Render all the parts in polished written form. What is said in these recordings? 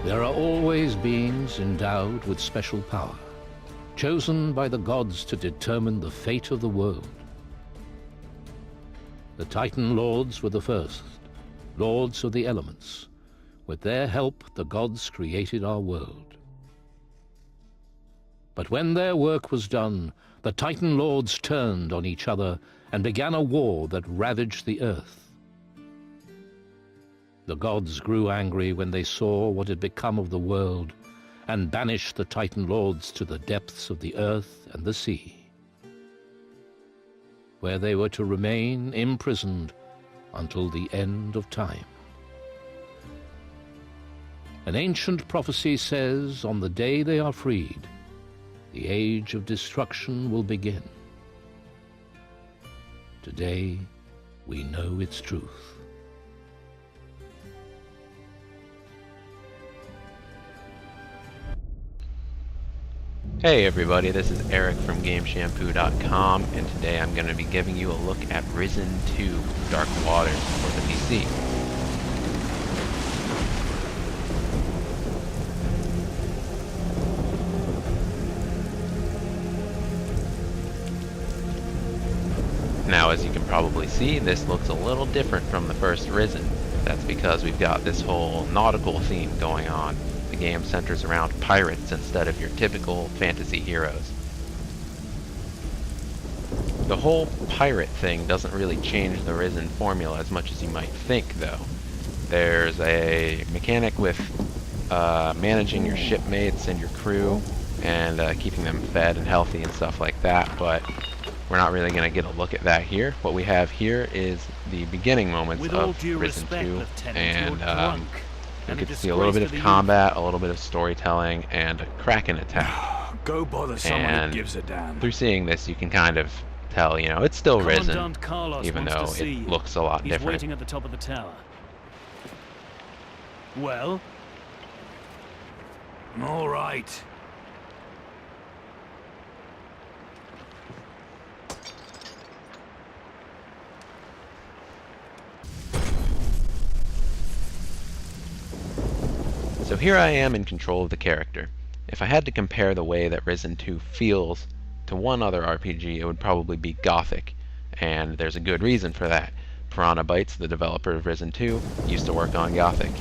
There are always beings endowed with special power, chosen by the gods to determine the fate of the world. The Titan Lords were the first, lords of the elements. With their help, the gods created our world. But when their work was done, the Titan Lords turned on each other and began a war that ravaged the earth. The gods grew angry when they saw what had become of the world and banished the Titan Lords to the depths of the earth and the sea, where they were to remain imprisoned until the end of time. An ancient prophecy says on the day they are freed, the age of destruction will begin. Today, we know its truth. Hey everybody, this is Eric from GameShampoo.com, and today I'm going to be giving you a look at Risen 2 Dark Waters for the PC. Now, as you can probably see, this looks a little different from the first Risen. That's because we've got this whole nautical theme going on. The game centers around pirates instead of your typical fantasy heroes. The whole pirate thing doesn't really change the Risen formula as much as you might think, though. There's a mechanic with managing your shipmates and your crew and keeping them fed and healthy and stuff like that, but we're not really going to get a look at that here. What we have here is the beginning moments of Risen 2, and you get to see a little bit of combat, a little bit of storytelling, and a Kraken attack. Go bother someone who gives a damn. Through seeing this, you can kind of tell, you know, it's still Risen, even though it looks a lot different. Waiting at the top of the tower. Well? All right. So here I am in control of the character. If I had to compare the way that Risen 2 feels to one other RPG, it would probably be Gothic, and there's a good reason for that. Piranha Bytes, the developer of Risen 2, used to work on Gothic.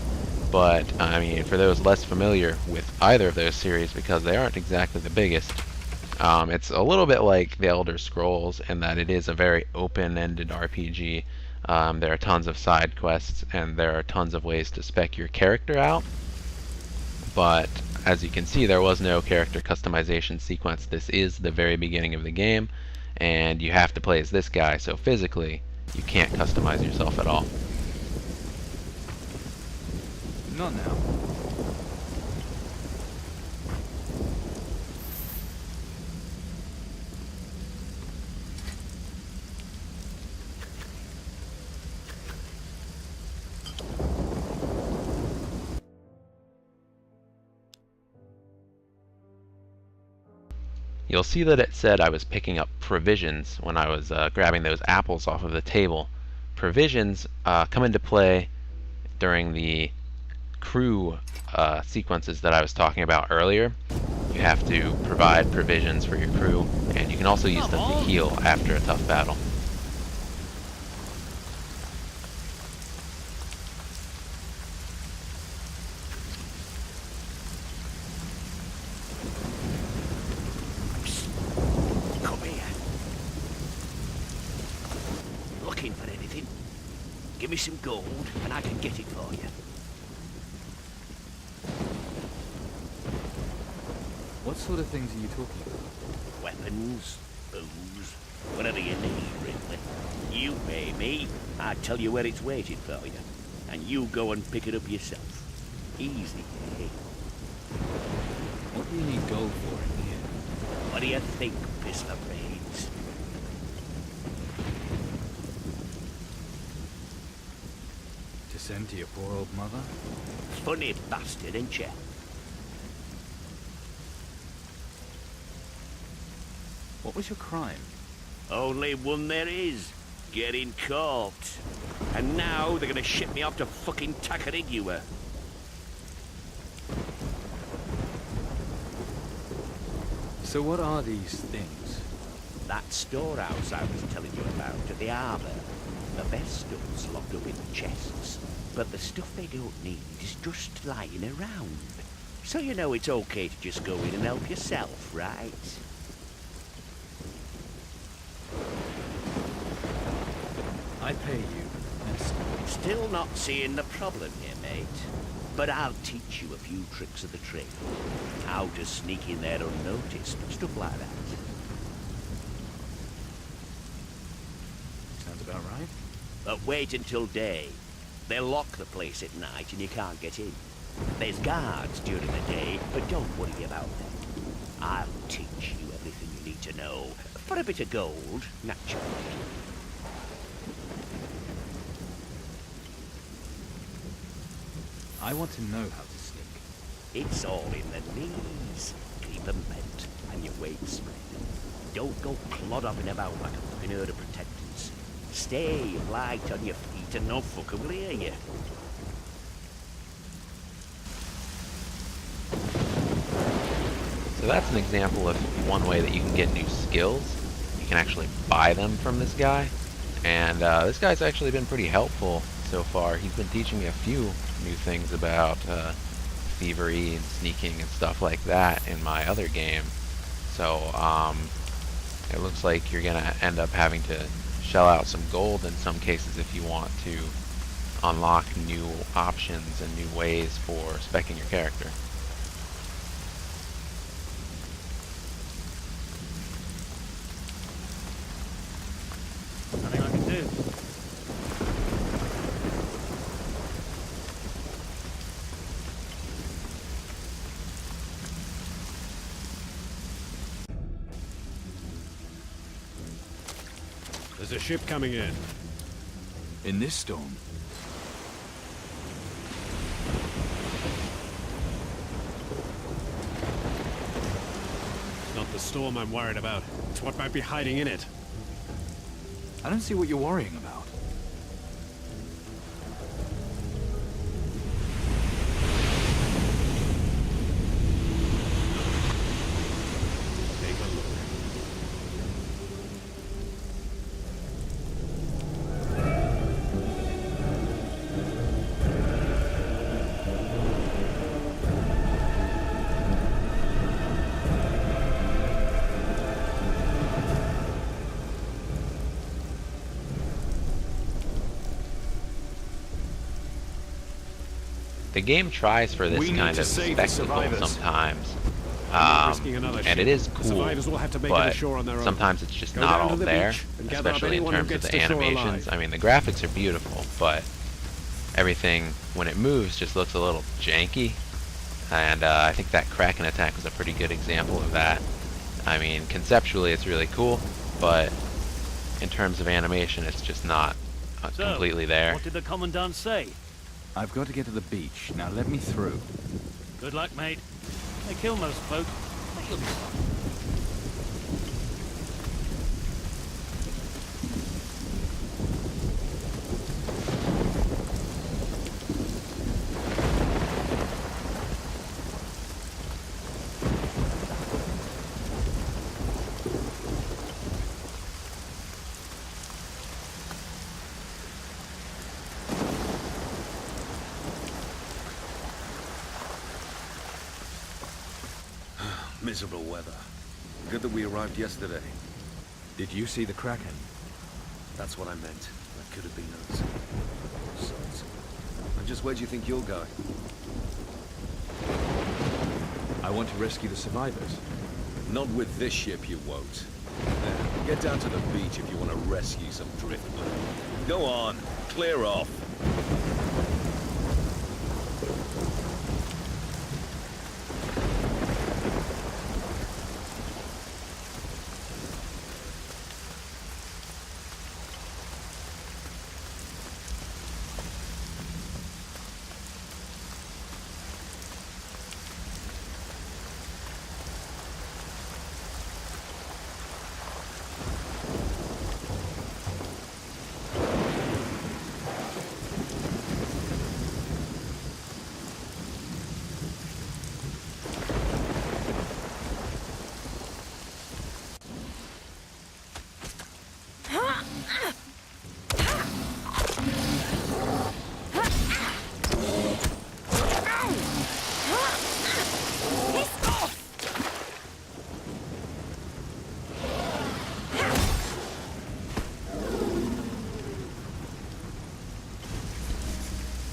But, I mean, for those less familiar with either of those series, because they aren't exactly the biggest, it's a little bit like The Elder Scrolls in that it is a very open-ended RPG. There are tons of side quests, and there are tons of ways to spec your character out. But as you can see, there was no character customization sequence. This is the very beginning of the game, and you have to play as this guy, so physically you can't customize yourself at all. Not now. You'll see that it said I was picking up provisions when I was grabbing those apples off of the table. Provisions come into play during the crew sequences that I was talking about earlier. You have to provide provisions for your crew, and you can also use them to heal after a tough battle. For anything, give me some gold and I can get it for you. What sort of things are you talking about? Weapons, booze, whatever you need, really. You pay me, I tell you where it's waiting for you, and you go and pick it up yourself. Easy, eh? What do you need gold for in here? What do you think, Mr. Brains? Send to your poor old mother? Funny bastard, ain't you? What was your crime? Only one there is. Getting caught. And now they're gonna ship me off to fucking Tacarigua. So what are these things? That storehouse I was telling you about at the harbour. The best stuff's locked up in chests, but the stuff they don't need is just lying around. So you know it's okay to just go in and help yourself, right? I pay you. Still not seeing the problem here, mate. But I'll teach you a few tricks of the trade. How to sneak in there unnoticed, stuff like that. Sounds about right. But wait until day. They'll lock the place at night and you can't get in. There's guards during the day, but don't worry about them. I'll teach you everything you need to know. For a bit of gold, naturally. I want to know how to sneak. It's all in the knees. Keep them bent and your weight spread. Don't go clod-hopping about like a fucking herd of protectors. Stay light on your feet and no fucker will hear you. So that's an example of one way that you can get new skills. You can actually buy them from this guy. And this guy's actually been pretty helpful so far. He's been teaching me a few new things about thievery and sneaking and stuff like that in my other game. So it looks like you're gonna end up having to shell out some gold in some cases if you want to unlock new options and new ways for speccing your character. Nothing I can do. There's a ship coming in. In this storm? It's not the storm I'm worried about. It's what might be hiding in it. I don't see what you're worrying about. Take a look. The game tries for this We need kind to of save the spectacle survivors. sometimes, not risking another and ship. it is The cool, survivors will have to make it but ashore on their own. sometimes it's just Go not down to all the there, beach and gather up especially in anyone who terms of gets the to shore animations. alive. I mean, the graphics are beautiful, but everything, when it moves, just looks a little janky, and I think that Kraken attack was a pretty good example of that. I mean, conceptually it's really cool, but in terms of animation, it's just not completely there. What did the Commandant say? I've got to get to the beach. Now let me through. Good luck, mate. They kill most folk, but you'll be fine. Miserable weather. Good that we arrived yesterday. Did you see the Kraken? That's what I meant. That could have been us. Sods. And just where do you think you're going? I want to rescue the survivors. Not with this ship, you won't. Now, get down to the beach if you want to rescue some driftwood. Go on, clear off.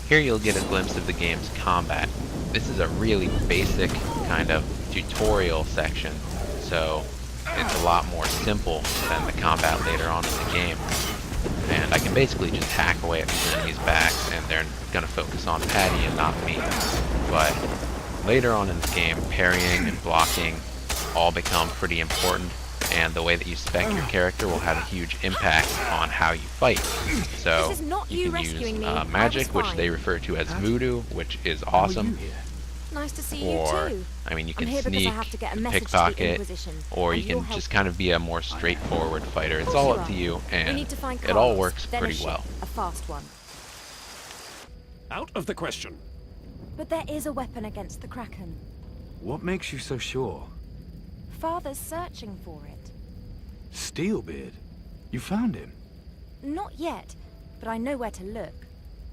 Here you'll get a glimpse of the game's combat. This is a really basic kind of tutorial section, so it's a lot more simple than the combat later on in the game. And I can basically just hack away at these enemies' backs, and they're going to focus on Patty and not me. But later on in the game, parrying and blocking all become pretty important, and the way that you spec your character will have a huge impact on how you fight. So you can use magic, which they refer to as voodoo, which is awesome. Nice to see you Or, too. I mean, you I'm can here because I sneak, have to get a you can message to the pickpocket, Inquisition, or and you you'll can help just kind of be a more straightforward fighter. It's Of all course up to you you, We and need to find it all Carlos, works then a pretty ship, well. A fast one. Out of the question. But there is a weapon against the Kraken. What makes you so sure? Father's searching for it. Steelbeard? You found him? Not yet, but I know where to look.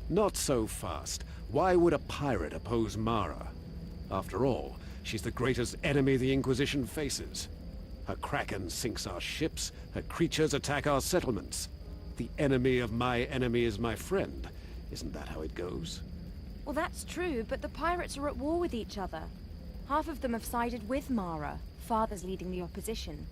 Not so fast. Why would a pirate oppose Mara? After all, she's the greatest enemy the Inquisition faces. Her kraken sinks our ships, her creatures attack our settlements. The enemy of my enemy is my friend. Isn't that how it goes? Well, that's true, but the pirates are at war with each other. Half of them have sided with Mara. Father's leading the opposition.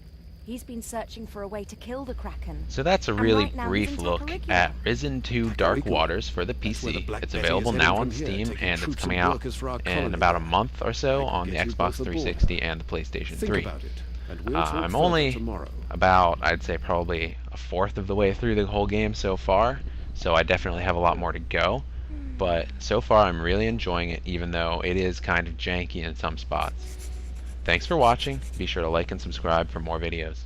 He's been searching for a way to kill the Kraken. So that's a And really right now brief he's in look Tacarigua. at Risen 2 Dark Waters for the That's where the PC. Black It's Betty available is now heading on from here, Steam, taking and it's troops coming and out workers for our in colony. about a month or so I can on the get you Xbox both aboard. 360 and the PlayStation Think 3. about it, and we'll talk I'm further only tomorrow. about, I'd say, probably a fourth of the way through the whole game so far, so I definitely have a lot more to go. But so far I'm really enjoying it, even though it is kind of janky in some spots. Thanks for watching. Be sure to like and subscribe for more videos.